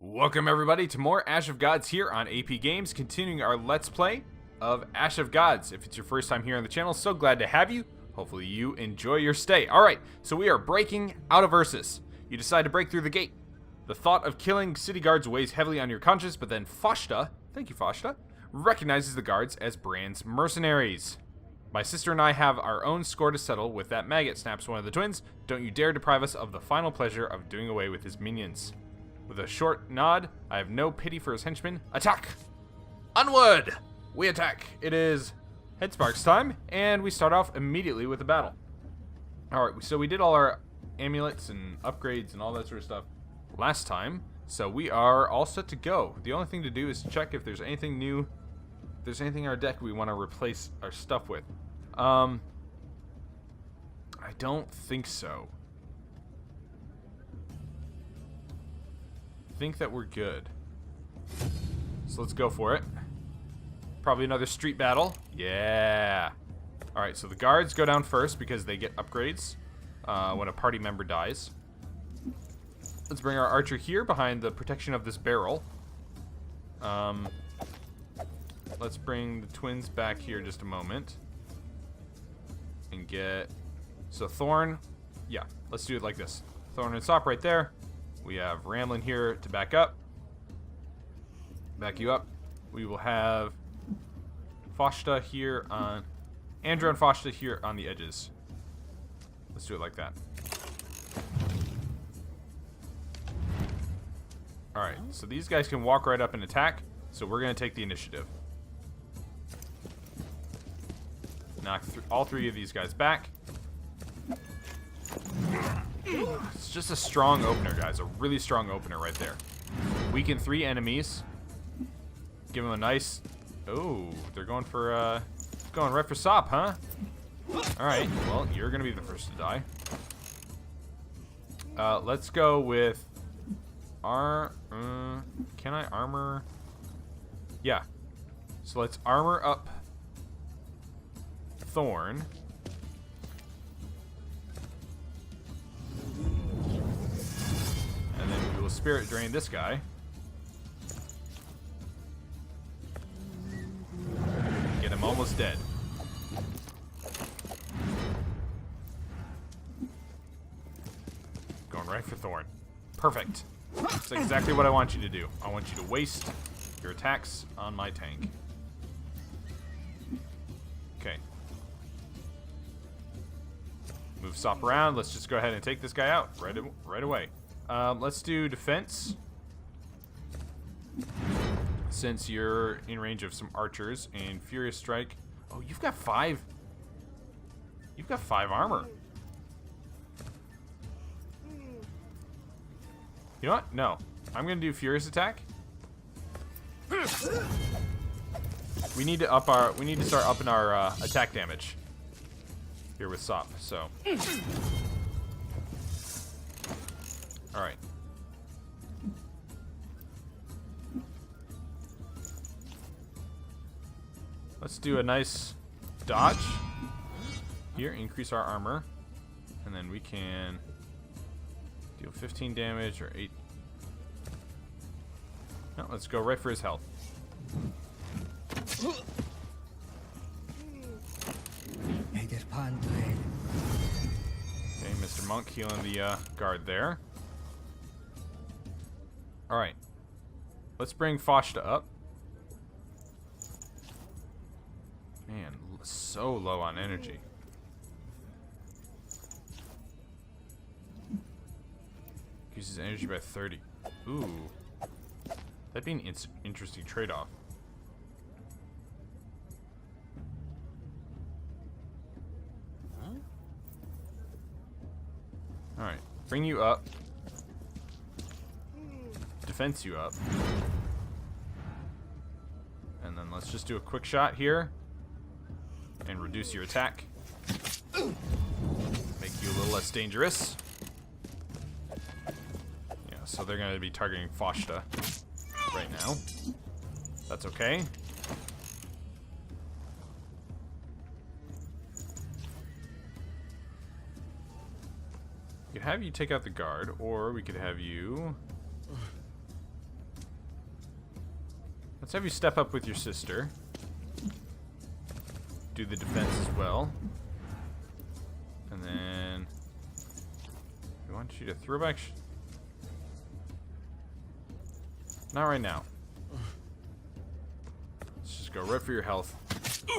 Welcome everybody to more Ash of Gods here on AP Games, continuing our Let's Play of Ash of Gods. If it's your first time here on the channel, so glad to have you. Hopefully you enjoy your stay. Alright, so we are breaking out of Ursus. You decide to break through the gate. The thought of killing city guards weighs heavily on your conscience, but then Foshta, thank you Foshta, recognizes the guards as Bran's mercenaries. My sister and I have our own score to settle with that maggot, snaps one of the twins. Don't you dare deprive us of the final pleasure of doing away with his minions. With a short nod, I have no pity for his henchmen. Attack! Onward! We attack. It is Headsparks time, and we start off immediately with a battle. Alright, so we did all our amulets and upgrades and all that sort of stuff last time, so we are all set to go. The only thing to do is check if there's anything new, if there's anything in our deck we want to replace our stuff with. I don't think so. Think that we're good. So let's go for it. Probably another street battle. Yeah. Alright, so the guards go down first because they get upgrades when a party member dies. Let's bring our archer here behind the protection of this barrel. Let's bring the twins back here just a moment. And get... So Thorn... Yeah, let's do it like this. Thorn and Sop right there. We have Ramlin here to back up. Back you up. We will have Foshta here on... Andrew and Foshta here on the edges. Let's do it like that. Alright, so these guys can walk right up and attack. So we're going to take the initiative. Knock all three of these guys back. It's just a strong opener, guys. A really strong opener right there. Weaken 3 enemies. Give them a nice... Oh, they're going for, going right for Sop, huh? Alright, well, you're going to be the first to die. Let's go with... Can I armor? Yeah. So let's armor up Thorn. And then we will spirit drain this guy. Get him almost dead. Going right for Thorn. Perfect. That's exactly what I want you to do. I want you to waste your attacks on my tank. Okay. Move Sop around. Let's just go ahead and take this guy out right away. Let's do defense. Since you're in range of some archers and Furious Strike. Oh, you've got 5. You've got 5 armor. You know what? No. I'm gonna do Furious Attack. We need to start upping our attack damage here with Sop, so. Alright. Let's do a nice dodge. Here, increase our armor. And then we can deal 15 damage or 8. No, let's go right for his health. Okay, Mr. Monk healing the guard there. Alright. Let's bring Foshta up. Man, so low on energy. Uses energy by 30. Ooh. That'd be an interesting trade-off. Alright. Bring you up. Defense you up. And then let's just do a quick shot here. And reduce your attack. Make you a little less dangerous. Yeah, so they're going to be targeting Foshta right now. That's okay. We could have you take out the guard, or we could have you Let's have you step up with your sister. Do the defense as well. And then we want you to throw back. Not right now. Let's just go right for your health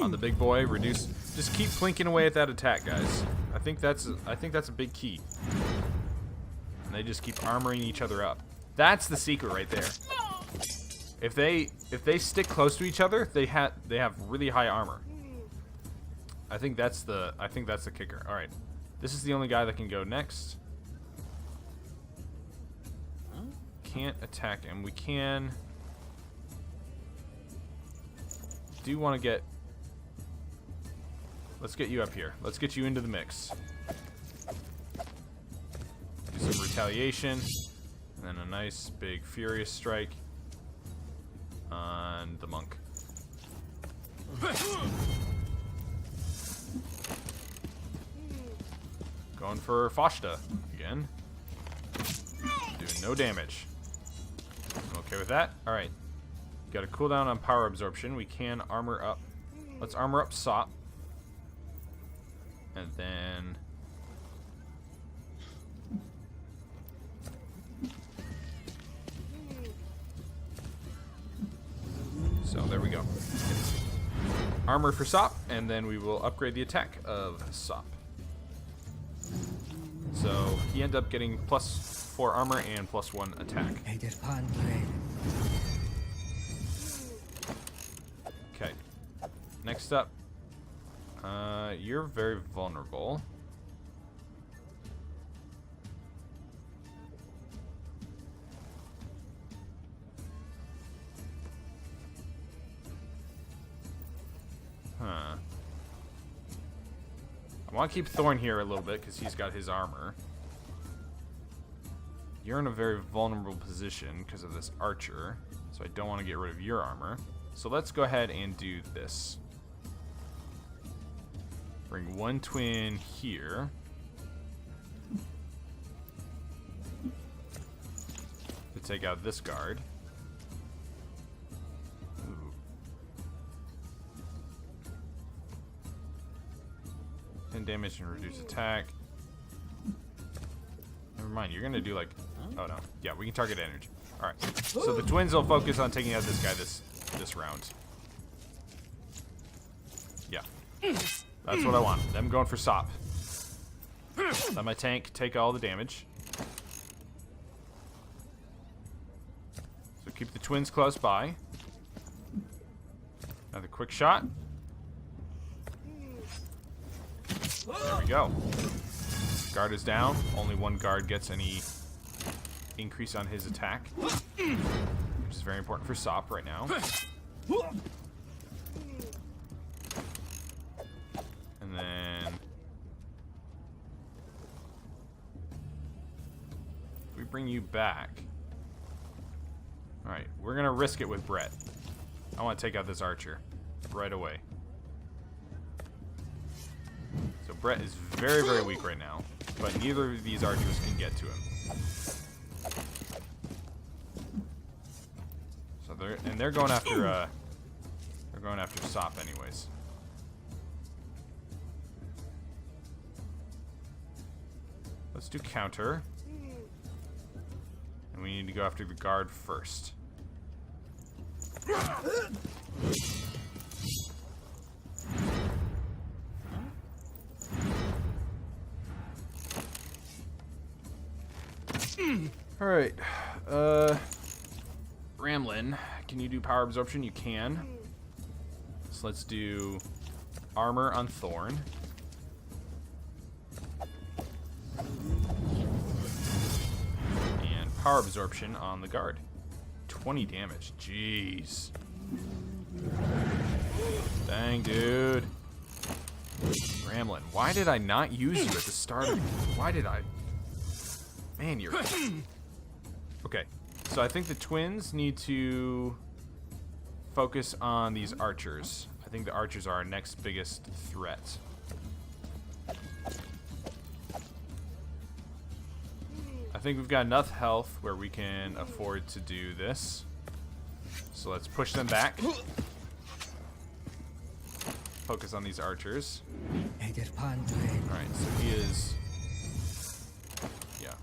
on the big boy. Reduce. Just keep plinking away at that attack, guys. I think that's a big key. And they just keep armoring each other up. That's the secret right there. If they stick close to each other, they have really high armor. I think that's the kicker. All right, this is the only guy that can go next. Can't attack him. We can. Do want to get. Let's get you up here. Let's get you into the mix. Do some retaliation, and then a nice big furious strike on the monk. Going for Foshta again. Doing no damage. I'm okay with that. Alright. Got a cooldown on power absorption. We can armor up. Let's armor up Sop. And then... So there we go. Armor for Sop, and then we will upgrade the attack of Sop. So he ended up getting +4 armor and +1 attack. Okay. Next up, you're very vulnerable. Huh. I want to keep Thorn here a little bit because he's got his armor. You're in a very vulnerable position because of this archer, so I don't want to get rid of your armor. So let's go ahead and do this. Bring one twin here. To take out this guard. Ooh. 10 damage and reduce attack. Never mind, you're gonna do like... Oh no. Yeah, we can target energy. Alright. So the twins will focus on taking out this guy this round. Yeah. That's what I want. Them going for Sop. Let my tank take all the damage. So keep the twins close by. Another quick shot. There we go. Guard is down. Only one guard gets any increase on his attack, which is very important for Sop right now. And then if we bring you back. Alright, we're gonna risk it with Brett. I want to take out this archer right away. So Brett is very, very weak right now, but neither of these archers can get to him. So they're going after Sop anyways. Let's do counter. And we need to go after the guard first. Alright. Ramlin, can you do power absorption? You can. So let's do armor on Thorn. And power absorption on the guard. 20 damage. Jeez. Dang, dude. Ramlin, why did I not use you at the start of... Why did I... Man, you're... Okay, so I think the twins need to focus on these archers. I think the archers are our next biggest threat. I think we've got enough health where we can afford to do this. So let's push them back. Focus on these archers. Alright, so he is... Yeah.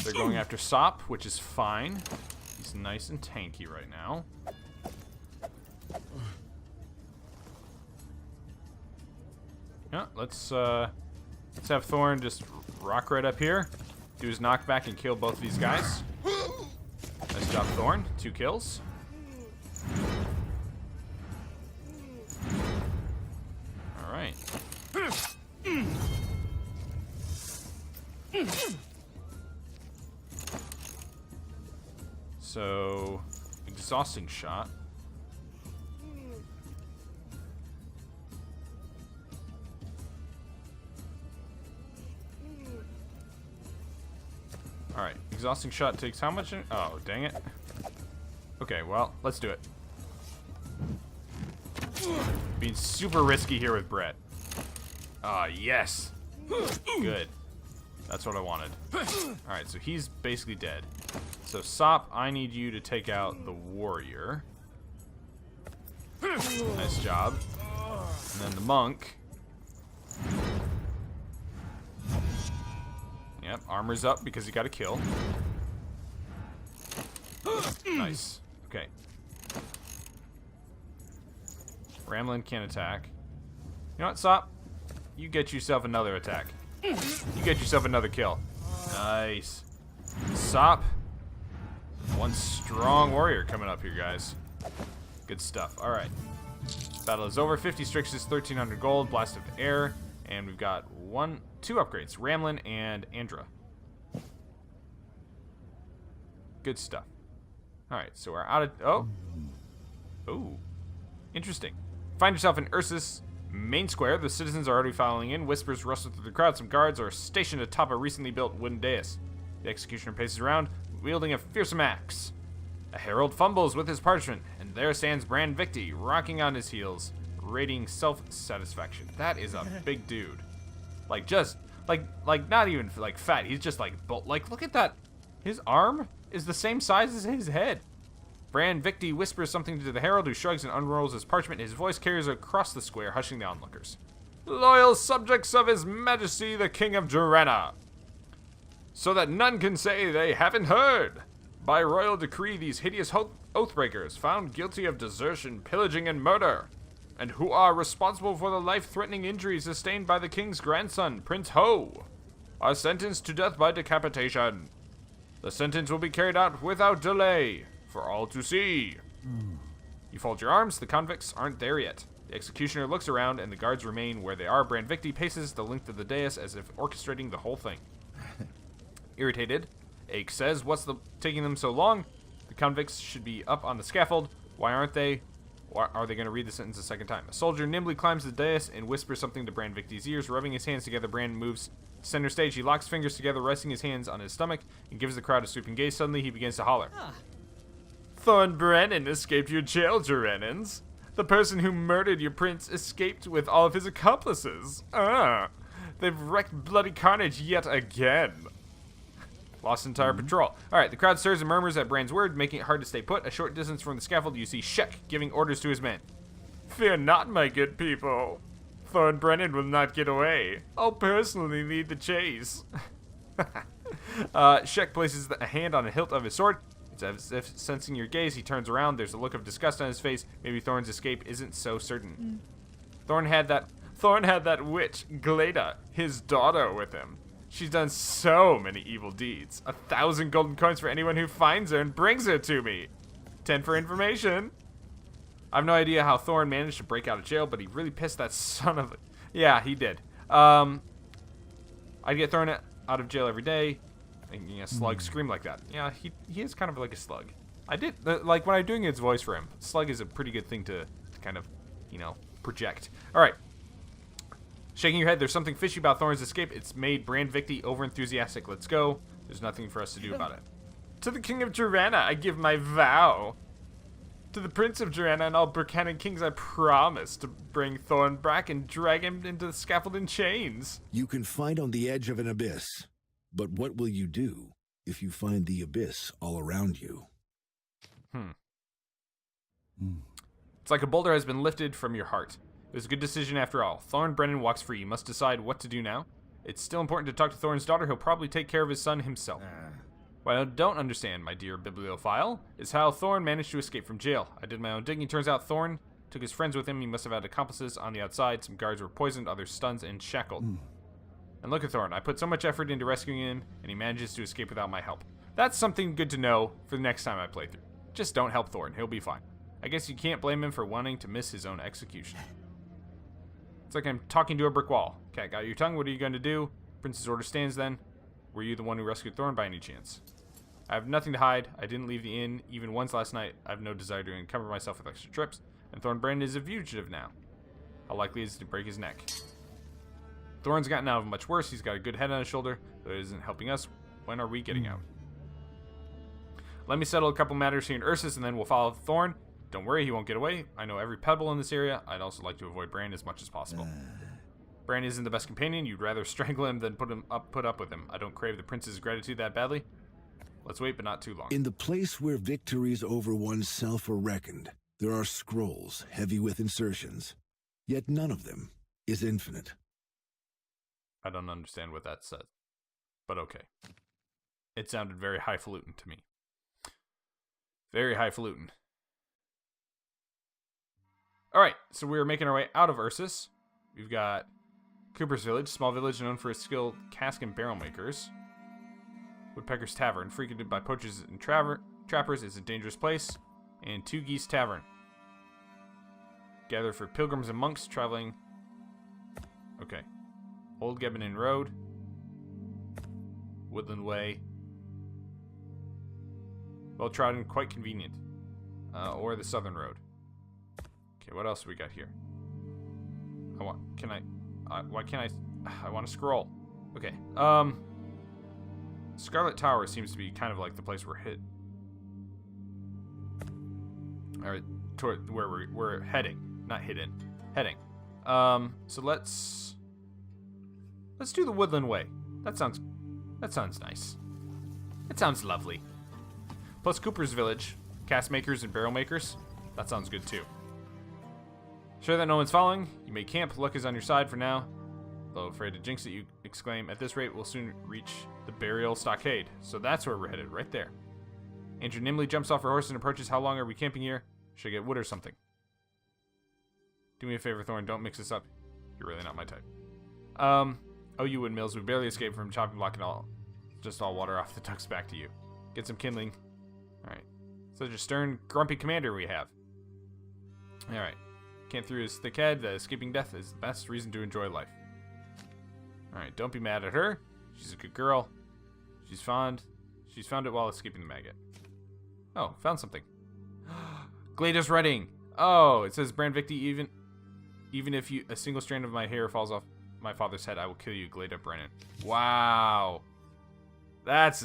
They're going after Sop, which is fine. He's nice and tanky right now. Yeah, let's have Thorn just rock right up here, do his knockback, and kill both of these guys. Nice job, Thorn. 2 kills. All right. So, exhausting shot. Alright, exhausting shot takes how much? Oh, dang it. Okay, well, let's do it. Being super risky here with Brett. Ah, yes. Good. That's what I wanted. Alright, so he's basically dead. So, Sop, I need you to take out the warrior. Nice job. And then the monk. Yep, armor's up because he got a kill. Nice. Okay. Ramlin can't attack. You know what, Sop? You get yourself another attack. You get yourself another kill. Nice. Sop. One strong warrior coming up here, guys. Good stuff. Alright. Battle is over. 50 Strixes, 1,300 gold, Blast of Air, and we've got 2 upgrades. Ramlin and Andra. Good stuff. Alright, so we're out of... Oh. Oh. Interesting. Find yourself in Ursus main square. The citizens are already filing in. Whispers rustle through the crowd. Some guards are stationed atop a recently built wooden dais. The executioner paces around, wielding a fearsome axe. A herald fumbles with his parchment, and there stands Brand Victi, rocking on his heels, radiating self-satisfaction. That is a big dude. Like, just, like not even, like, fat. He's just, like, look at that. His arm is the same size as his head. Brand Victi whispers something to the herald, who shrugs and unrolls his parchment. His voice carries across the square, hushing the onlookers. Loyal subjects of His Majesty, the King of Durana, so that none can say they haven't heard. By royal decree, these hideous oathbreakers, found guilty of desertion, pillaging, and murder, and who are responsible for the life-threatening injuries sustained by the king's grandson, Prince Ho, are sentenced to death by decapitation. The sentence will be carried out without delay, for all to see. You fold your arms. The convicts aren't there yet. The executioner looks around, and the guards remain where they are. Brand Victi paces the length of the dais as if orchestrating the whole thing. Irritated, Ake says, "What's taking them so long? The convicts should be up on the scaffold. Why aren't they? Why are they going to read the sentence a second time?" A soldier nimbly climbs the dais and whispers something to Brand Victi's ears. Rubbing his hands together, Brand moves to center stage. He locks fingers together, resting his hands on his stomach, and gives the crowd a sweeping gaze. Suddenly, he begins to holler. Thorn Brenin escaped your jail, Duranans. The person who murdered your prince escaped with all of his accomplices. They've wreaked bloody carnage yet again. Lost entire patrol. Alright, the crowd stirs and murmurs at Brand's word, making it hard to stay put. A short distance from the scaffold, you see Shek giving orders to his men. Fear not, my good people. Thorn Brenin will not get away. I'll personally lead the chase. Shek places a hand on the hilt of his sword. It's as if sensing your gaze, he turns around. There's a look of disgust on his face. Maybe Thorn's escape isn't so certain. Thorn had that witch, Glada, his daughter, with him. She's done so many evil deeds. 1,000 golden coins for anyone who finds her and brings her to me. 10 for information. I have no idea how Thorn managed to break out of jail, but he really pissed that son of a... Yeah, he did. I'd get thrown out of jail every day. Making a slug scream like that. Yeah, he is kind of like a slug. I did, like, when I'm doing his voice for him, slug is a pretty good thing to kind of, you know, project. Alright. Shaking your head, there's something fishy about Thorn's escape. It's made Brand Victi over-enthusiastic. Let's go. There's nothing for us to do about it. To the King of Durana, I give my vow. To the Prince of Joanna and all Burkhannon kings I promise to bring Thorn back and drag him into the scaffold in chains. You can fight on the edge of an abyss, but what will you do if you find the abyss all around you? It's like a boulder has been lifted from your heart. It was a good decision after all. Thorn Brenin walks free. You must decide what to do now. It's still important to talk to Thorn's daughter. He'll probably take care of his son himself. What I don't understand, my dear bibliophile, is how Thorn managed to escape from jail. I did my own digging. Turns out Thorn took his friends with him. He must have had accomplices on the outside. Some guards were poisoned, others stunned and shackled. And look at Thorn. I put so much effort into rescuing him, and he manages to escape without my help. That's something good to know for the next time I play through. Just don't help Thorn. He'll be fine. I guess you can't blame him for wanting to miss his own execution. It's like I'm talking to a brick wall. Cat got your tongue. What are you going to do? Prince's order stands then. Were you the one who rescued Thorn by any chance? I have nothing to hide. I didn't leave the inn even once last night. I have no desire to encumber myself with extra trips. And Thorn Brenin is a fugitive now. How likely is it to break his neck? Thorn's gotten out of much worse. He's got a good head on his shoulder, though it isn't helping us. When are we getting out? Let me settle a couple matters here in Ursus, and then we'll follow Thorn. Don't worry, he won't get away. I know every pebble in this area. I'd also like to avoid Bran as much as possible. Bran isn't the best companion. You'd rather strangle him than put up with him. I don't crave the prince's gratitude that badly. Let's wait, but not too long. In the place where victories over oneself are reckoned, there are scrolls heavy with insertions. Yet none of them is infinite. I don't understand what that says, but okay. It sounded very highfalutin to me. Very highfalutin. Alright, so we're making our way out of Ursus. We've got Cooper's Village, small village known for its skilled cask and barrel makers. Woodpecker's Tavern, frequented by poachers and trappers, is a dangerous place. And Two Geese Tavern. Gather for pilgrims and monks traveling... Okay. Old Gebanin Road. Woodland Way. Well trodden, quite convenient. Or the Southern Road. Okay, what else we got here? Why can't I want to scroll. Okay, Scarlet Tower seems to be kind of like the place we're hit. Alright, toward where we're heading. Not hidden. Heading. So let's do the Woodland Way. That sounds nice. That sounds lovely. Plus Cooper's Village, cask makers and barrel makers. That sounds good too. Sure that no one's following? You may camp. Luck is on your side for now. Though afraid to jinx it, you exclaim. At this rate, we'll soon reach the burial stockade. So that's where we're headed, right there. Andrew nimbly jumps off her horse and approaches. How long are we camping here? Should I get wood or something? Do me a favor, Thorn. Don't mix this up. You're really not my type. Oh, you windmills. We barely escaped from chopping block and all. Just all water off the duck's back to you. Get some kindling. Alright. Such a stern, grumpy commander we have. Alright. Can't through his thick head. That escaping death is the best reason to enjoy life. Alright, don't be mad at her. She's a good girl. She's found it while escaping the maggot. Oh, found something. Glados writing. Oh, it says Bran Victi, even if a single strand of my hair falls off my father's head, I will kill you, Glada Brennan. Wow. That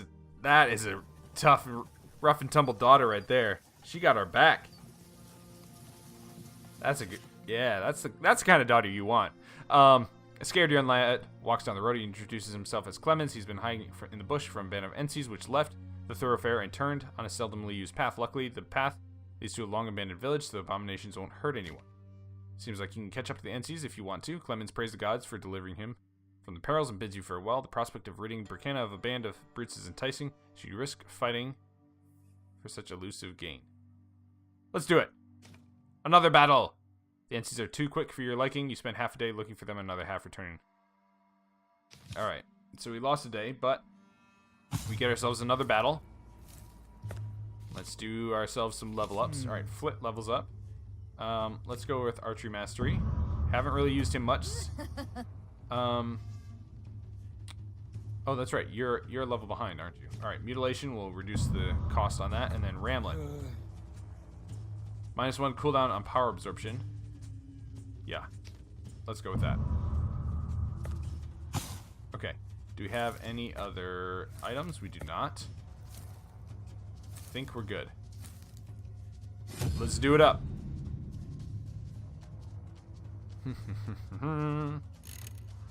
is a tough, rough and tumble daughter right there. She got our back. That's a good, yeah, that's the kind of daughter you want. A scared young lad walks down the road. He introduces himself as Clemens. He's been hiding in the bush from a band of Encies, which left the thoroughfare and turned on a seldomly used path. Luckily, the path leads to a long abandoned village, so the abominations won't hurt anyone. Seems like you can catch up to the Encies if you want to. Clemens prays the gods for delivering him from the perils and bids you farewell. The prospect of ridding Burkhannon of a band of brutes is enticing. Should you risk fighting for such elusive gain? Let's do it. Another battle. The Encies are too quick for your liking. You spend half a day looking for them, another half returning. Alright, so we lost a day, but we get ourselves another battle. Let's do ourselves some level ups. Alright, Flit levels up. Let's go with Archery Mastery. Haven't really used him much. Oh, that's right. You're a level behind, aren't you? Alright, Mutilation will reduce the cost on that, and then Ramlet. -1 cooldown on power absorption. Yeah. Let's go with that. Okay. Do we have any other items? We do not. I think we're good. Let's do it up.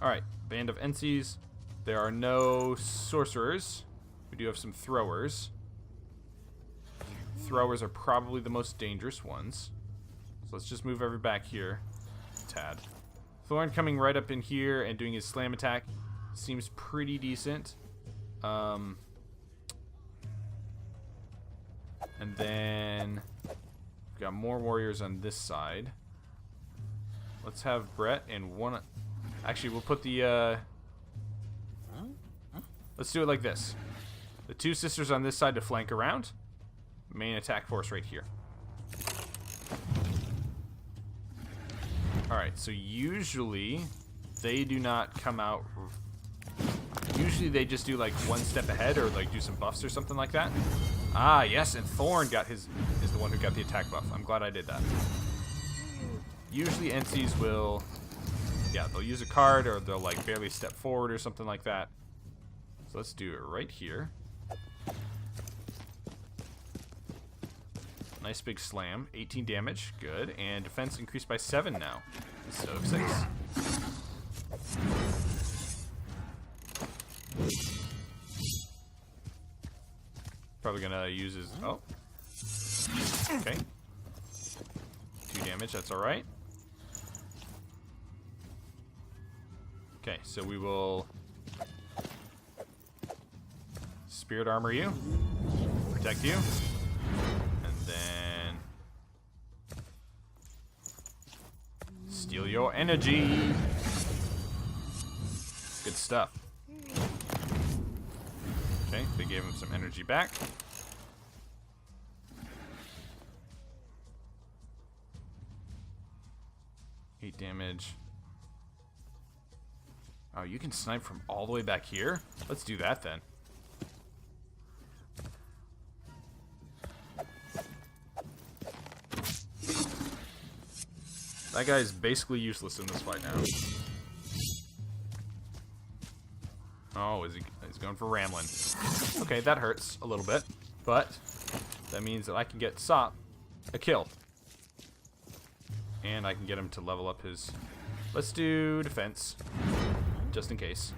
Alright, band of NCs. There are no sorcerers. We do have some throwers. Throwers are probably the most dangerous ones. So let's just move every back here. Tad. Thorn coming right up in here and doing his slam attack. Seems pretty decent. And then we've got more warriors on this side. Let's have Brett and one. Actually, we'll put the. Let's do it like this. The two sisters on this side to flank around. Main attack force right here. Alright, so usually they do not come out. Usually they just do like one step ahead or like do some buffs or something like that. Ah, yes, and Thorn got is the one who got the attack buff. I'm glad I did that. Usually NCs will, yeah, they'll use a card or they'll like barely step forward or something like that. So let's do it right here. Nice big slam. 18 damage. Good. And defense increased by 7 now. Instead of 6. Probably gonna use his... Oh. Okay. 2 damage. That's alright. Okay, so we will... Spirit armor you. Protect you. Then steal your energy. Good stuff. Okay, they gave him some energy back. Eight damage. Oh, you can snipe from all the way back here? Let's do that then. That guy is basically useless in this fight now. Oh, he's going for Ramlin. Okay, that hurts a little bit, but that means that I can get Sop a kill. And I can get him to level up his... Let's do defense, just in case.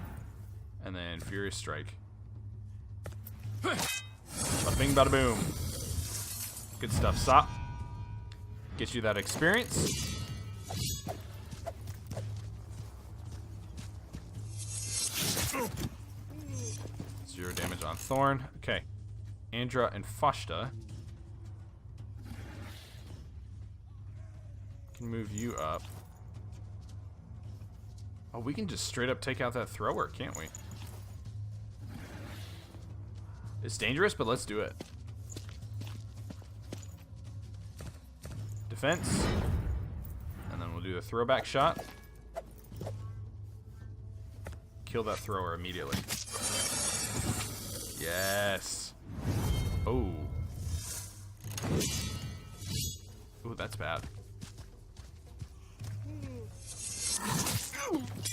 And then Furious Strike. Bada bing, bada boom. Good stuff, Sop. Get you that experience. 0 damage on Thorn. Okay. Andra and Foshta. Can move you up. Oh, we can just straight up take out that thrower, can't we? It's dangerous, but let's do it. Defense. And then we'll do a throwback shot. Kill that thrower immediately. Yes. Oh. Ooh, that's bad.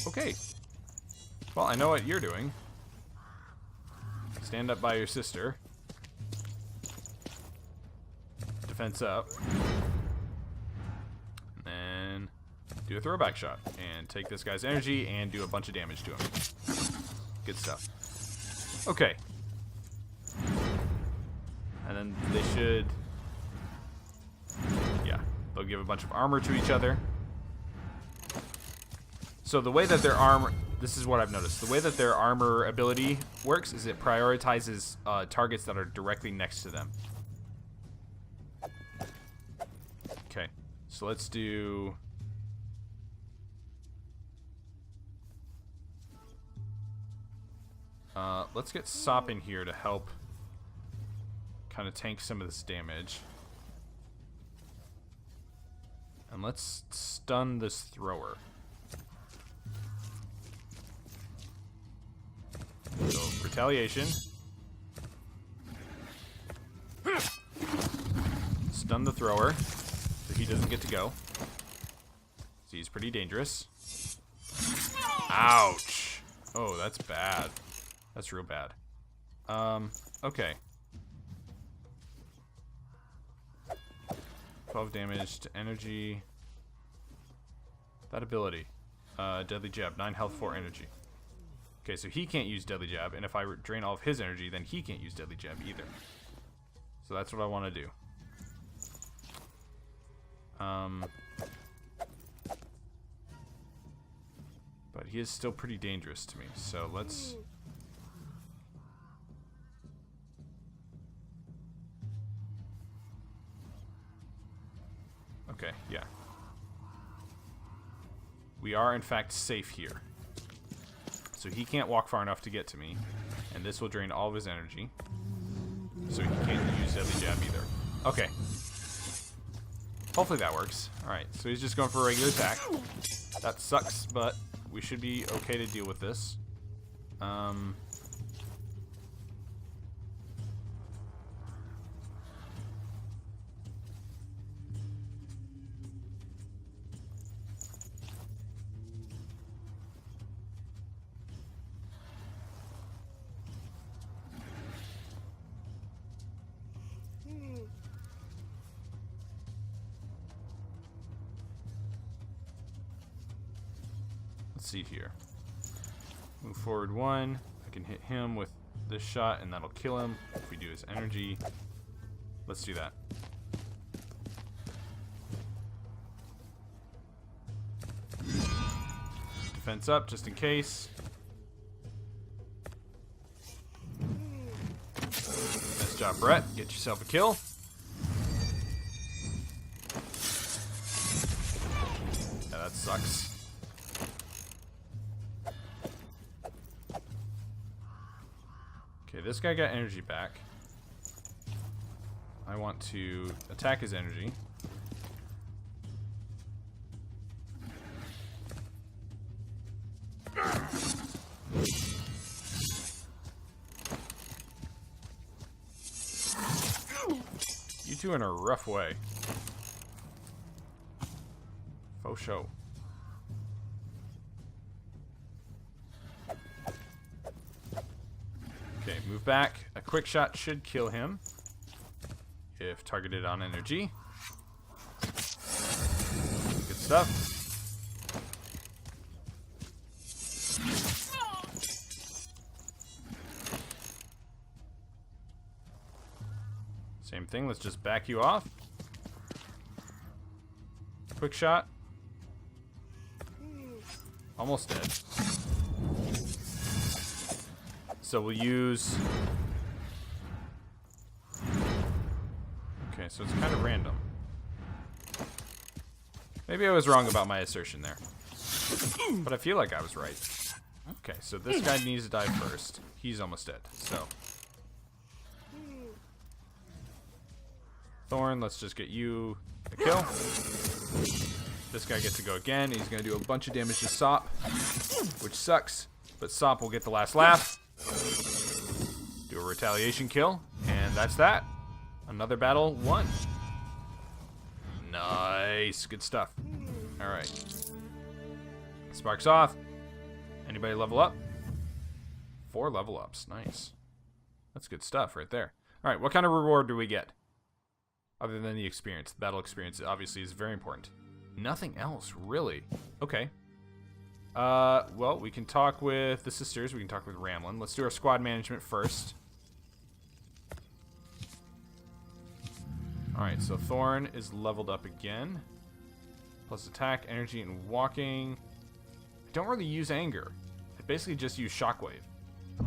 Okay. Well, I know what you're doing. Stand up by your sister. Defense up. And then do a throwback shot. And take this guy's energy and do a bunch of damage to him. Good stuff. Okay. And then they should... Yeah. They'll give a bunch of armor to each other. So the way that their armor... This is what I've noticed. The way that their armor ability works is it prioritizes targets that are directly next to them. Okay. So let's do... let's get Sop in here to help kind of tank some of this damage. And let's stun this thrower. So, retaliation. Stun the thrower, so he doesn't get to go. So he's pretty dangerous. Ouch! Oh, that's bad. That's real bad. Okay. 12 damage to energy. That ability. Deadly Jab. 9 health, 4 energy. Okay, so he can't use Deadly Jab, and if I drain all of his energy, then he can't use Deadly Jab either. So that's what I want to do. But he is still pretty dangerous to me, so let's... Okay, yeah. We are, in fact, safe here. So he can't walk far enough to get to me, and this will drain all of his energy. So he can't use Deadly Jab either. Okay. Hopefully that works. Alright, so he's just going for a regular attack. That sucks, but we should be okay to deal with this. Let's see here. Move forward 1. I can hit him with this shot and that'll kill him if we do his energy. Let's do that. Defense up just in case. Nice job, Brett. Get yourself a kill. Yeah, that sucks. Okay, this guy got energy back. I want to attack his energy. You two in a rough way. Faux show. Okay, move back. A quick shot should kill him if targeted on energy. Good stuff. Same thing, let's just back you off. Quick shot. Almost dead. So we'll use... Okay, so it's kind of random. Maybe I was wrong about my assertion there. But I feel like I was right. Okay, so this guy needs to die first. He's almost dead, so... Thorn, let's just get you a kill. This guy gets to go again. He's going to do a bunch of damage to Sop, which sucks. But Sop will get the last laugh. Do a retaliation kill, and that's that. Another battle won. Nice, good stuff. All right. Sparks off. Anybody level up? 4 level ups, nice. That's good stuff right there. All right, what kind of reward do we get? Other than the experience. The battle experience obviously is very important. Nothing else, really. Okay. Well, we can talk with the sisters. We can talk with Ramlin. Let's do our squad management first. Alright, so Thorn is leveled up again. Plus attack, energy, and walking. I don't really use anger. I basically just use shockwave.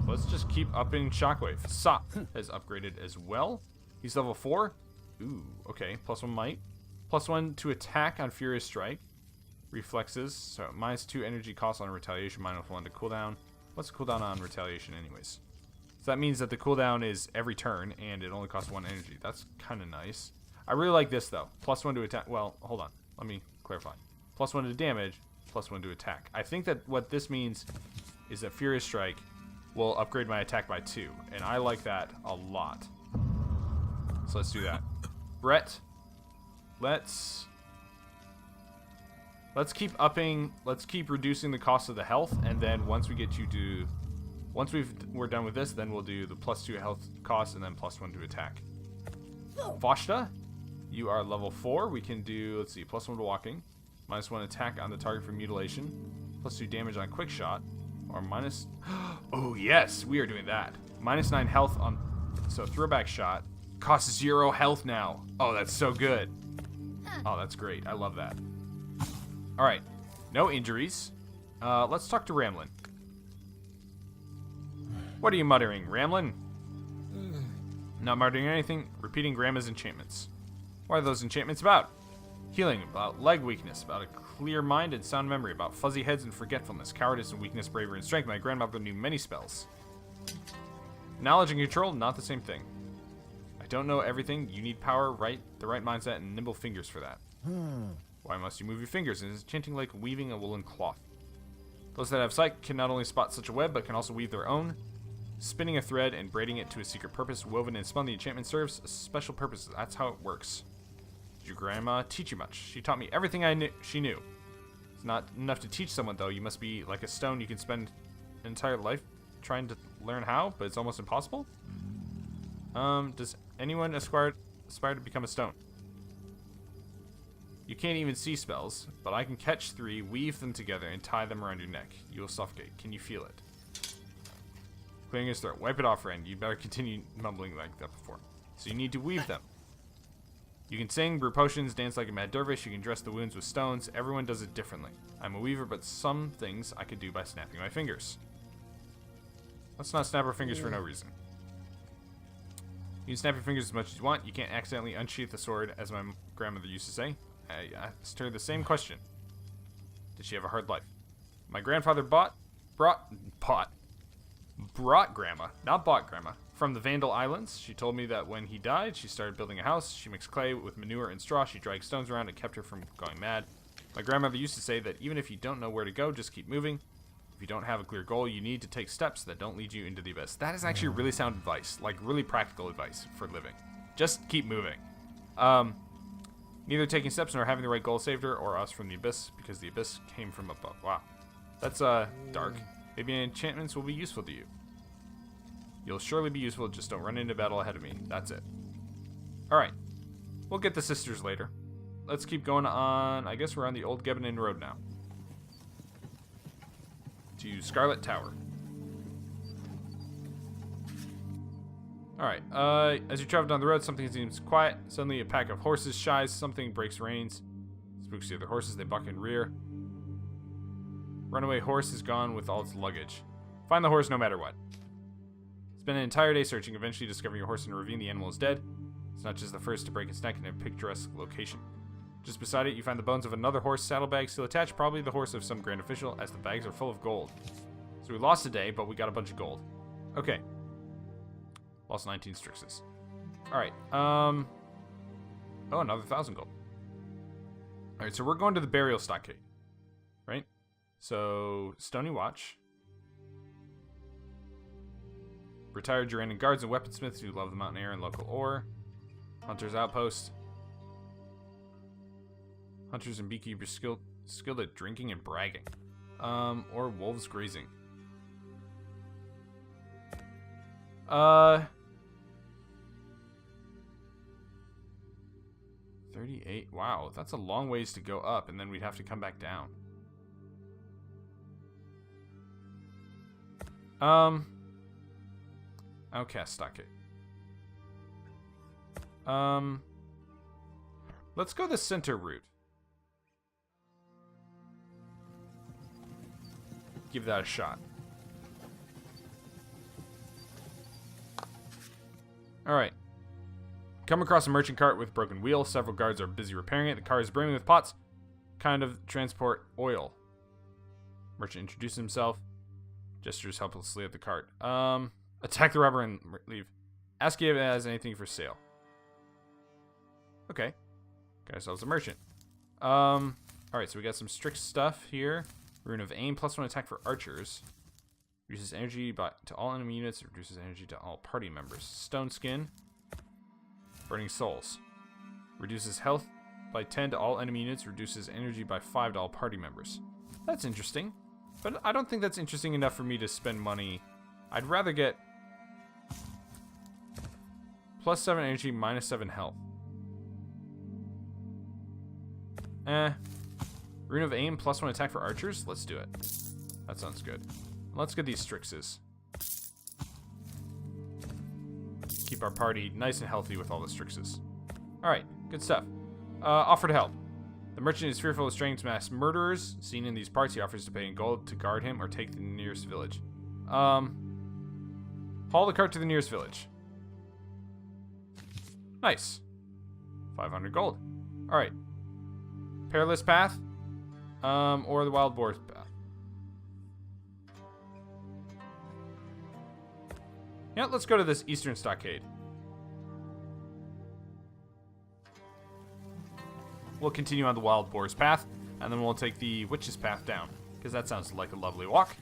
Let's just keep upping shockwave. Sop has upgraded as well. He's level 4. Ooh, okay. +1 might. +1 to attack on Furious Strike. Reflexes. So -2 energy cost on retaliation, -1 to cooldown. What's the cooldown on retaliation anyways? So that means that the cooldown is every turn and it only costs 1 energy. That's kind of nice. I really like this though. +1 to attack. Well, hold on. Let me clarify. +1 to damage, +1 to attack. I think that what this means is that Furious Strike will upgrade my attack by 2. And I like that a lot. So let's do that. Brett, let's keep upping, let's keep reducing the cost of the health, and then once we get you to, once we're done with this, then we'll do the +2 health cost and then +1 to attack. Vashta, You are level 4. We can do, let's see, +1 to walking, -1 attack on the target for mutilation, +2 damage on quick shot, or minus... Oh, yes, we are doing that. -9 health on... So, throwback shot. Costs 0 health now. Oh, that's so good. Oh, that's great. I love that. Alright. No injuries. Let's talk to Ramlin. What are you muttering, Ramlin? Not muttering anything. Repeating Grandma's enchantments. What are those enchantments about? Healing, about leg weakness, about a clear mind and sound memory, about fuzzy heads and forgetfulness, cowardice and weakness, bravery and strength. My grandmother knew many spells. Knowledge and control, not the same thing. I don't know everything. You need power, the right mindset, and nimble fingers for that. Why must you move your fingers? It is enchanting like weaving a woolen cloth. Those that have sight can not only spot such a web, but can also weave their own. Spinning a thread and braiding it to a secret purpose, woven and spun, the enchantment serves a special purpose. That's how it works. Did your grandma teach you much? She taught me everything she knew. It's not enough to teach someone, though. You must be like a stone. You can spend an entire life trying to learn how, but it's almost impossible. Does anyone aspire to become a stone? You can't even see spells, but I can catch 3, weave them together, and tie them around your neck. You will suffocate. Can you feel it? Clearing his throat. Wipe it off, friend. You better continue mumbling like that before. So you need to weave them. You can sing, brew potions, dance like a mad dervish. You can dress the wounds with stones. Everyone does it differently. I'm a weaver, but some things I could do by snapping my fingers. Let's not snap our fingers for no reason. You can snap your fingers as much as you want. You can't accidentally unsheath the sword, as my grandmother used to say. I asked her the same question. Did she have a hard life? My grandfather brought Grandma, not bought Grandma, from the Vandal Islands. She told me that when he died, she started building a house. She mixed clay with manure and straw. She dragged stones around and kept her from going mad. My grandmother used to say that even if you don't know where to go, just keep moving. If you don't have a clear goal, you need to take steps that don't lead you into the abyss. That is actually really sound advice, like really practical advice for living. Just keep moving. Neither taking steps nor having the right goal saved her or us from the abyss, because the abyss came from above. Wow. That's, dark. Maybe enchantments will be useful to you. You'll surely be useful, just don't run into battle ahead of me. That's it. Alright. We'll get the sisters later. Let's keep going on. I guess we're on the old Gebanin Road now. To Scarlet Tower. Alright, as you travel down the road, something seems quiet. Suddenly a pack of horses shies, something breaks reins. Spooks the other horses, they buck and rear. Runaway horse is gone with all its luggage. Find the horse no matter what. Spend an entire day searching, eventually discovering your horse in a ravine. The animal is dead. It's not just the first to break its neck in a picturesque location. Just beside it, you find the bones of another horse, saddlebags still attached, probably the horse of some grand official, as the bags are full of gold. So we lost a day, but we got a bunch of gold. Okay. Lost 19 Strixes. Alright, oh, another 1,000 gold. Alright, so we're going to the burial stockade. Right? So, Stony Watch. Retired Juranan guards and weaponsmiths who love the mountain air and local ore. Hunter's outpost. Hunters and beekeepers skilled at drinking and bragging. Or wolves grazing. 38. Wow, that's a long ways to go up, and then we'd have to come back down. Outcast stockade. Let's go the center route. Give that a shot. Alright. Come across a merchant cart with broken wheel. Several guards are busy repairing it. The car is brimming with pots. Kind of transport oil. Merchant introduces himself. Gestures helplessly at the cart. Attack the robber and leave. Ask if it has anything for sale. Okay. Got ourselves a merchant. Alright, so we got some strict stuff here. Rune of Aim, +1 attack for archers. Reduces energy to all enemy units. Reduces energy to all party members. Stone Skin. Burning Souls. Reduces health by 10 to all enemy units. Reduces energy by 5 to all party members. That's interesting. But I don't think that's interesting enough for me to spend money. I'd rather get +7 energy, -7 health. Rune of Aim, +1 attack for archers? Let's do it. That sounds good. Let's get these Strixes. Keep our party nice and healthy with all the Strixes. Alright, good stuff. Offer to help. The merchant is fearful of strange mass murderers seen in these parts. He offers to pay in gold to guard him or take the nearest village. Haul the cart to the nearest village. Nice. 500 gold. Alright. Perilous path. Or the wild boar's path. Yeah, let's go to this eastern stockade. We'll continue on the wild boar's path, and then we'll take the witch's path down, because that sounds like a lovely walk.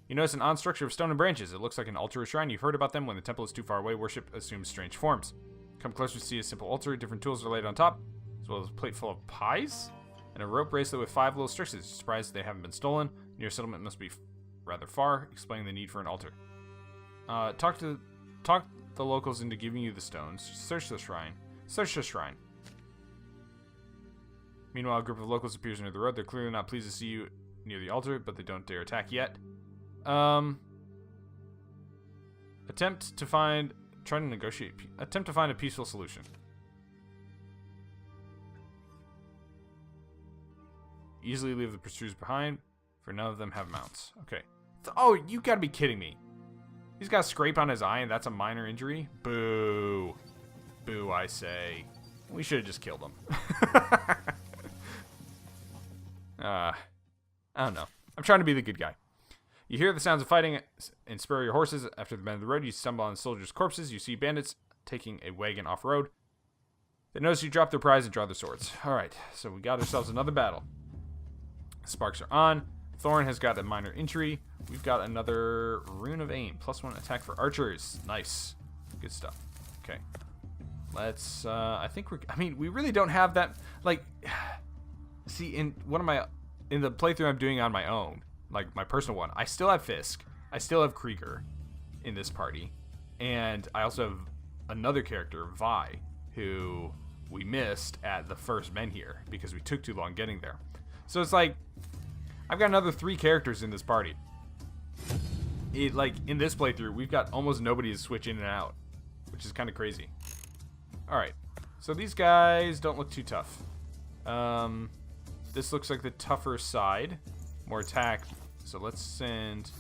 You notice an odd structure of stone and branches. It looks like an altar or shrine. You've heard about them. When the temple is too far away, worship assumes strange forms. Come closer to see a simple altar. Different tools are laid on top, as well as a plate full of pies, and a rope bracelet with 5 little Strixes. Surprised they haven't been stolen. Near settlement must be rather far, explaining the need for an altar. Talk the locals into giving you the stones. Search the shrine. Search the shrine. Meanwhile, a group of locals appears near the road. They're clearly not pleased to see you near the altar, but they don't dare attack yet. Attempt to find a peaceful solution. Easily leave the pursuers behind, for none of them have mounts. Okay. Oh, you gotta be kidding me. He's got a scrape on his eye, and that's a minor injury? Boo. Boo, I say. We should have just killed him. I don't know. I'm trying to be the good guy. You hear the sounds of fighting and spur your horses. After the bend of the road, you stumble on soldiers' corpses. You see bandits taking a wagon off-road. They notice you drop their prize and draw their swords. Alright, so we got ourselves another battle. Sparks are on. Thorn has got a minor injury. We've got another Rune of Aim. +1 attack for archers. Nice. Good stuff. Okay. Let's, I mean, we really don't have that, like, see, in the playthrough I'm doing on my own, like my personal one, I still have Fisk. I still have Krieger in this party. And I also have another character, Vi, who we missed at the first Menhir because we took too long getting there. So it's like, I've got another 3 characters in this party. Like, in this playthrough, we've got almost nobody to switch in and out, which is kind of crazy. Alright, so these guys don't look too tough. This looks like the tougher side. More attack. So let's send...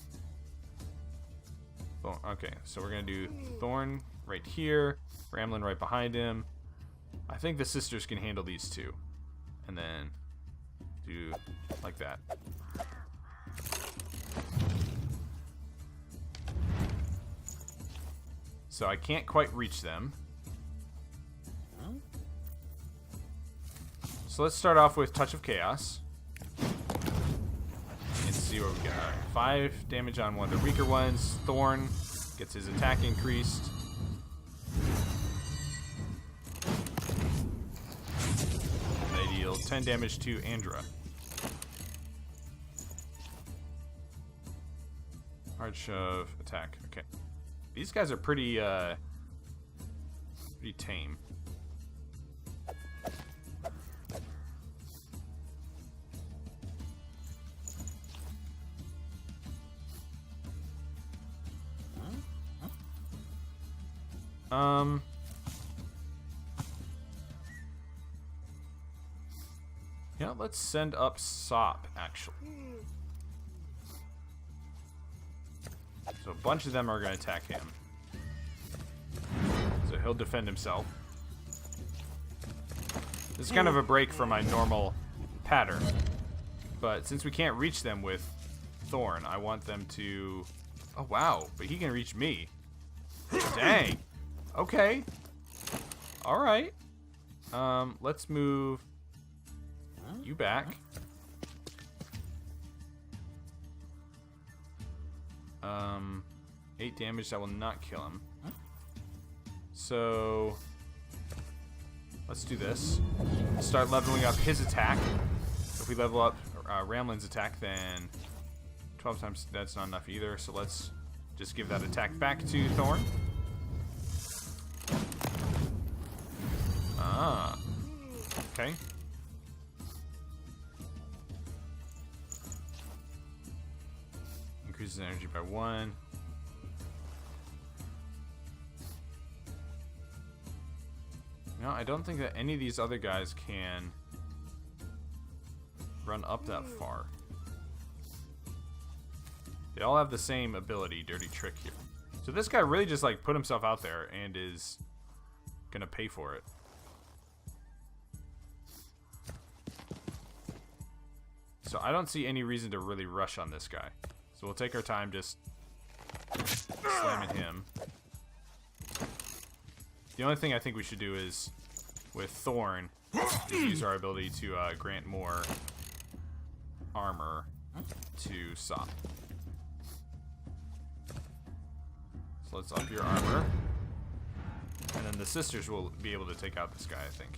Oh, okay, so we're going to do Thorn right here. Ramlin right behind him. I think the sisters can handle these two. And then do like that. So I can't quite reach them. So let's start off with Touch of Chaos. And see what we got. 5 damage on one of the weaker ones. Thorn gets his attack increased. And they deal 10 damage to Andra. Hard shove, attack. Okay. These guys are pretty tame. Yeah, let's send up Sop, actually. So a bunch of them are going to attack him. So he'll defend himself. This is kind of a break from my normal pattern. But since we can't reach them with Thorn, I want them to... Oh, wow. But he can reach me. Dang. Okay. Alright. Let's move you back. 8 damage, that will not kill him. So let's do this. Start leveling up his attack. If we level up Ramlin's attack, then 12 times, that's not enough either. So let's just give that attack back to Thorn. Ah. Okay. Increases energy by 1. No, I don't think that any of these other guys can run up that far. They all have the same ability, dirty trick here. So this guy really just like put himself out there and is gonna pay for it. So I don't see any reason to really rush on this guy. So we'll take our time just slamming him. The only thing I think we should do is, with Thorn, is use our ability to grant more armor to Sop. So let's up your armor. And then the sisters will be able to take out this guy, I think.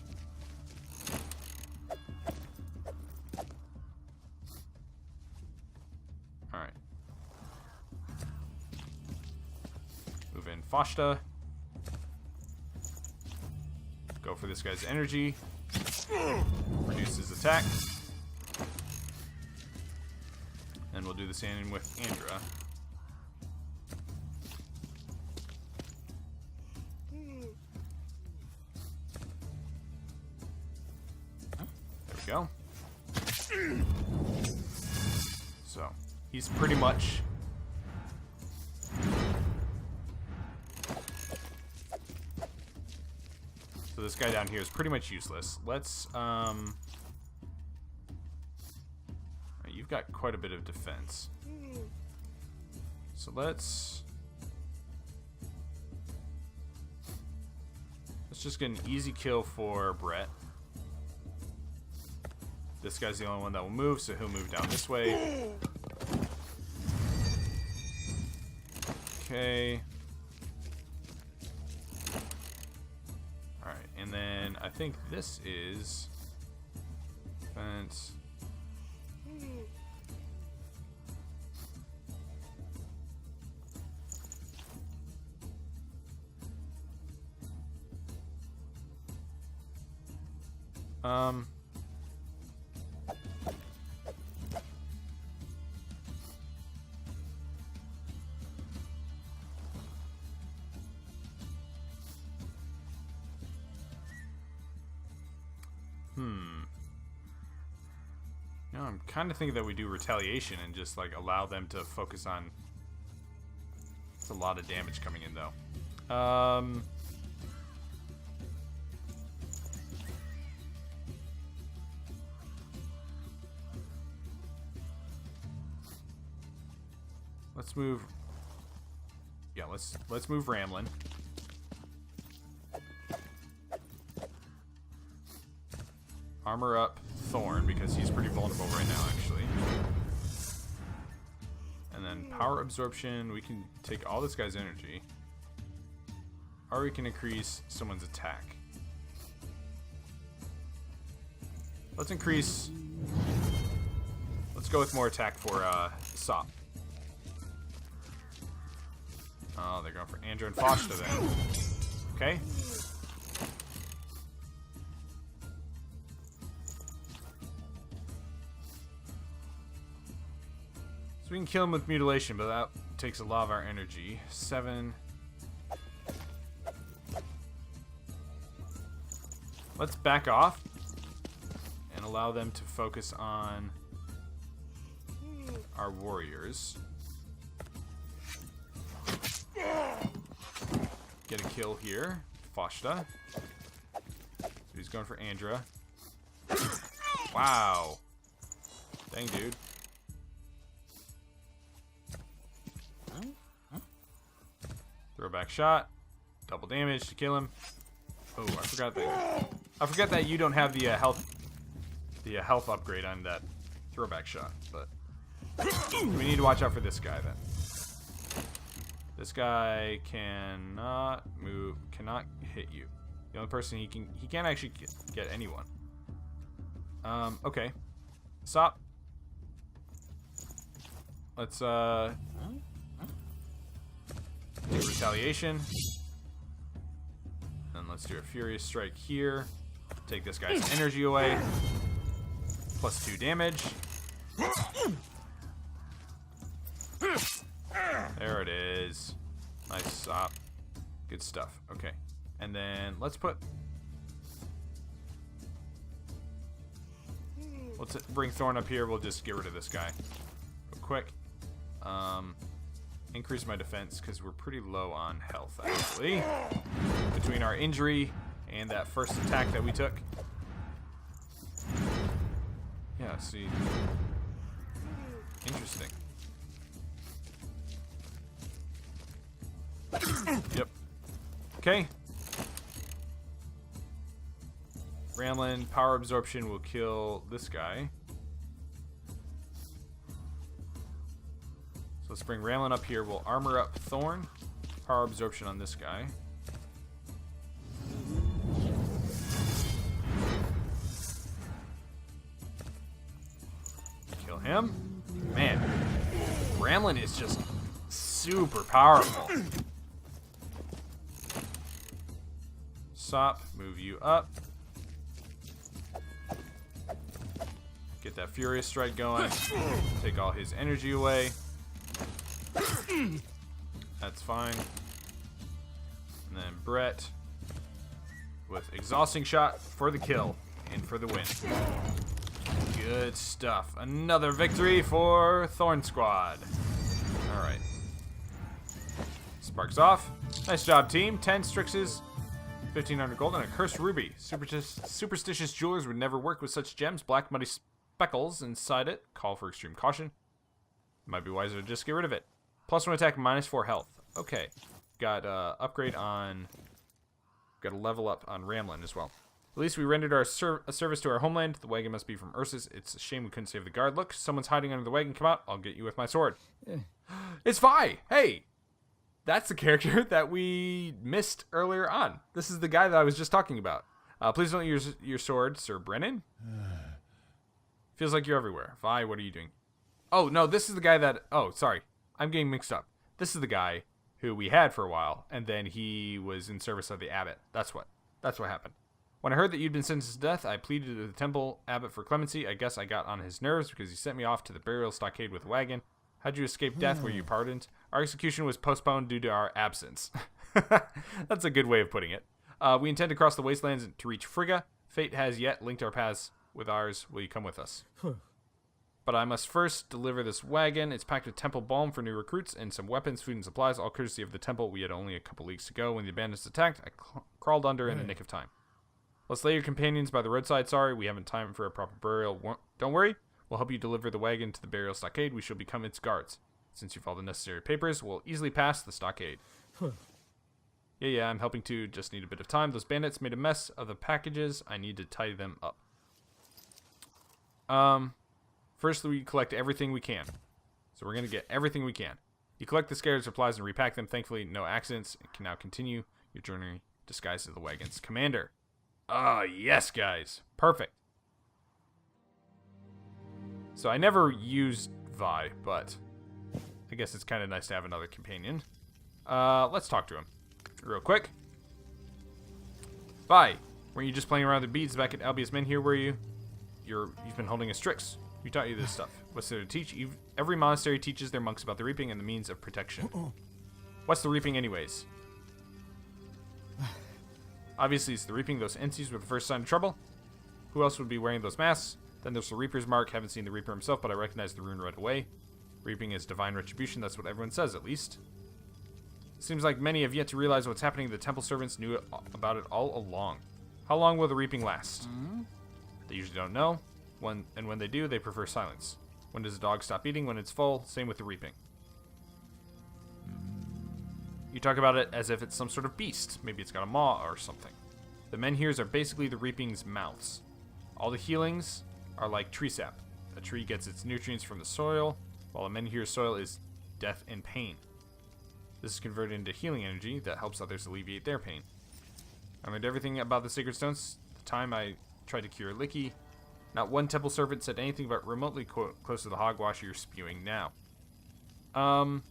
Alright. Move in Foshta. Go for this guy's energy. Reduce his attack. And we'll do the same with Andra. There we go. So, he's pretty much... So this guy down here is pretty much useless. Let's, you've got quite a bit of defense. So let's just get an easy kill for Brett. This guy's the only one that will move, so he'll move down this way. Okay. Alright, and then I think this is defense. No, I'm kind of thinking that we do retaliation and just like allow them to focus on. It's a lot of damage coming in though. Let's move. Yeah, let's move Ramlin. Armor up Thorn because he's pretty vulnerable right now, actually. And then power absorption. We can take all this guy's energy, or we can increase someone's attack. Let's increase. Let's go with more attack for Sop. Oh, they're going for Andra and Foshta then. Okay. So we can kill him with mutilation, but that takes a lot of our energy. 7. Let's back off and allow them to focus on our warriors. Get a kill here. Foshta. So he's going for Andra. Wow. Dang, dude. Throwback shot. Double damage to kill him. Oh, I forgot that you don't have the health upgrade on that throwback shot, but we need to watch out for this guy then. This guy cannot move, cannot hit you. The only person he can't actually get anyone. Okay. Stop. Let's do retaliation. And let's do a furious strike here. Take this guy's energy away. +2 damage. There it is. Nice stop. Good stuff. Okay. And then let's bring Thorn up here. We'll just get rid of this guy real quick. Increase my defense because we're pretty low on health, actually. Between our injury and that first attack that we took. Yeah, see. Interesting. Yep. Okay. Ramlin, power absorption will kill this guy. So let's bring Ramlin up here. We'll armor up Thorn. Power absorption on this guy. Kill him. Man, Ramlin is just super powerful. Sop, move you up. Get that Furious Strike going. Take all his energy away. That's fine. And then Brett with Exhausting Shot for the kill and for the win. Good stuff. Another victory for Thorn Squad. Alright. Sparks off. Nice job, team. 10 Strixes, 1,500 gold, and a Cursed Ruby. Superstitious jewelers would never work with such gems. Black muddy speckles inside it. Call for extreme caution. Might be wiser to just get rid of it. +1 attack, -4 health. Okay. Got upgrade on... Got a level up on Ramlin as well. At least we rendered our a service to our homeland. The wagon must be from Ursus. It's a shame we couldn't save the guard. Look, someone's hiding under the wagon. Come out. I'll get you with my sword. It's Vi! Hey! That's the character that we missed earlier on. This is the guy that I was just talking about. Please don't use your sword, Sir Brennan. Feels like you're everywhere. Vi, what are you doing? Oh, no, this is the guy that... Oh, sorry. I'm getting mixed up. This is the guy who we had for a while, and then he was in service of the abbot. That's what happened. When I heard that you'd been sentenced to death, I pleaded to the temple abbot for clemency. I guess I got on his nerves because he sent me off to the burial stockade with a wagon. How'd you escape death? Were you pardoned? Our execution was postponed due to our absence. That's a good way of putting it. We intend to cross the wastelands to reach Frigga. Fate has yet linked our paths with ours. Will you come with us? But I must first deliver this wagon. It's packed with temple balm for new recruits and some weapons, food, and supplies, all courtesy of the temple. We had only a couple leagues to go when the bandits attacked. I crawled under in the nick of time. Let's lay your companions by the roadside. Sorry, we haven't time for a proper burial. Don't worry. We'll help you deliver the wagon to the burial stockade. We shall become its guards. Since you've all the necessary papers, we'll easily pass the stockade. Yeah, I'm helping too. Just need a bit of time. Those bandits made a mess of the packages. I need to tidy them up. First, we collect everything we can. So we're going to get everything we can. You collect the scattered supplies and repack them. Thankfully, no accidents. You can now continue your journey disguised as the wagon's commander. Yes, guys. Perfect. So I never used Vi, but I guess it's kind of nice to have another companion. Let's talk to him real quick. Vi, weren't you just playing around with the beads back at Albius Men here, were you? You've been holding a Strix. Who taught you this stuff? What's there to teach? Every monastery teaches their monks about the reaping and the means of protection. What's the reaping anyways? Obviously, it's the reaping. Those entities were the first sign of trouble. Who else would be wearing those masks? Then there's the Reaper's mark. Haven't seen the Reaper himself, but I recognize the rune right away. Reaping is divine retribution. That's what everyone says, at least. Seems like many have yet to realize what's happening. The temple servants knew about it all along. How long will the reaping last? They usually don't know. When they do, they prefer silence. When does a dog stop eating? When it's full. Same with the reaping. You talk about it as if it's some sort of beast. Maybe it's got a maw or something. The menhirs are basically the reaping's mouths. All the healings are like tree sap. A tree gets its nutrients from the soil, while a menhir's soil is death and pain. This is converted into healing energy that helps others alleviate their pain. I learned everything about the sacred stones the time I tried to cure Licky. Not one temple servant said anything but remotely close to the hogwash you're spewing now. Are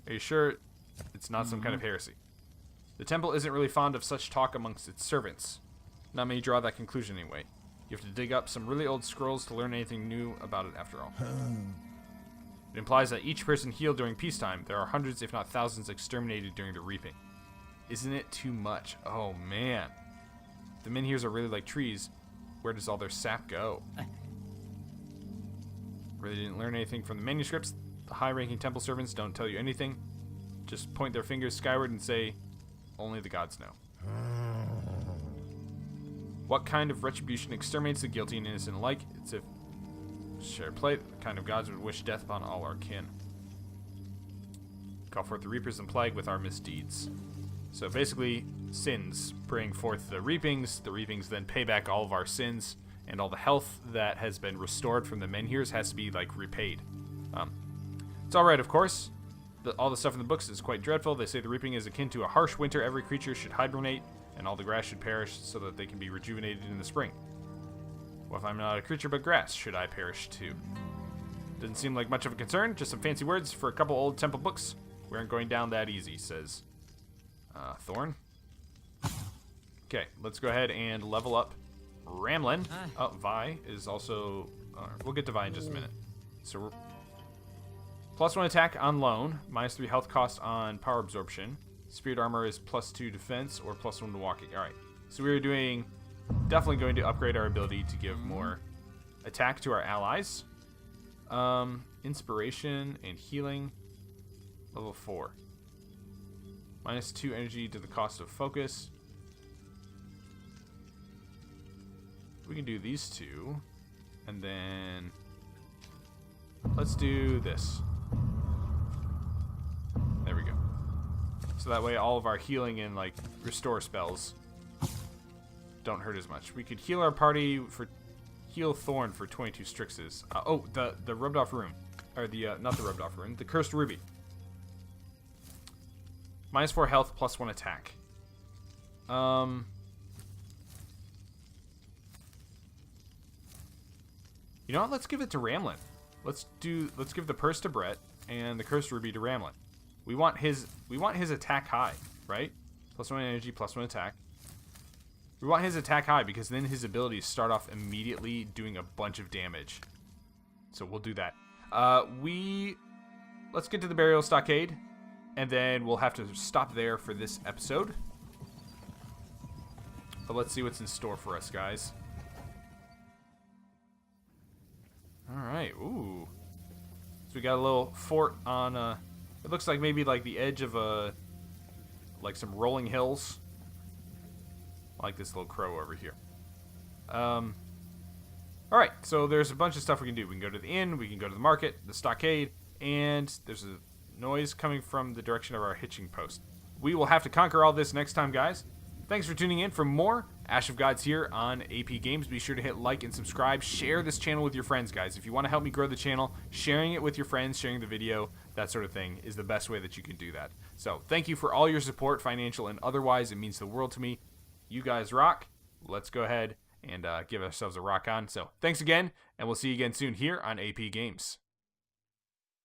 you sure it's not some kind of heresy? The temple isn't really fond of such talk amongst its servants. Not many draw that conclusion anyway. You have to dig up some really old scrolls to learn anything new about it after all. It implies that each person healed during peacetime. There are hundreds, if not thousands, exterminated during the reaping. Isn't it too much? Oh, man. The menhirs are really like trees. Where does all their sap go? Really didn't learn anything from the manuscripts. The high-ranking temple servants don't tell you anything. Just point their fingers skyward and say, only the gods know. What kind of retribution exterminates the guilty and innocent alike? It's if shared plate, the kind of gods would wish death upon all our kin. Call forth the reapers and plague with our misdeeds. So basically, sins bring forth the reapings then pay back all of our sins, and all the health that has been restored from the menhirs has to be, like, repaid. It's alright, of course. All the stuff in the books is quite dreadful. They say the reaping is akin to a harsh winter. Every creature should hibernate, and all the grass should perish so that they can be rejuvenated in the spring. Well, if I'm not a creature but grass, should I perish too? Doesn't seem like much of a concern, just some fancy words for a couple old temple books. We aren't going down that easy, says Thorn. Okay, let's go ahead and level up Ramlin. Oh, Vi is also... we'll get to Vi in just a minute. So, +1 attack on Lone, -3 health cost on power absorption. Spirit armor is +2 defense or +1 to walking. Alright, so we were doing... Definitely going to upgrade our ability to give more attack to our allies. Inspiration and healing. Level 4. -2 energy to the cost of focus. We can do these two. And then... let's do this. There we go. So that way all of our healing and, like, restore spells don't hurt as much. We could heal our party for... heal Thorn for 22 Strixes. Oh, the rubbed off rune. Or the, not the rubbed off rune. The cursed ruby. -4 health, +1 attack. You know what? Let's give it to Ramlin. Let's give the purse to Brett and the cursed ruby to Ramlin. We want his attack high, right? +1 energy, +1 attack. We want his attack high because then his abilities start off immediately doing a bunch of damage. So we'll do that. Let's get to the burial stockade, and then we'll have to stop there for this episode. But let's see what's in store for us, guys. Alright, ooh. So we got a little fort on, it looks like maybe like the edge of like some rolling hills. I like this little crow over here. Alright, so there's a bunch of stuff we can do. We can go to the inn, we can go to the market, the stockade, and there's a noise coming from the direction of our hitching post. We will have to conquer all this next time, guys. Thanks for tuning in for more Ash of Gods here on AP Games. Be sure to hit like and subscribe. Share this channel with your friends, guys. If you want to help me grow the channel, sharing it with your friends, sharing the video, that sort of thing is the best way that you can do that. So thank you for all your support, financial and otherwise. It means the world to me. You guys rock. Let's go ahead and give ourselves a rock on. So thanks again, and we'll see you again soon here on AP Games.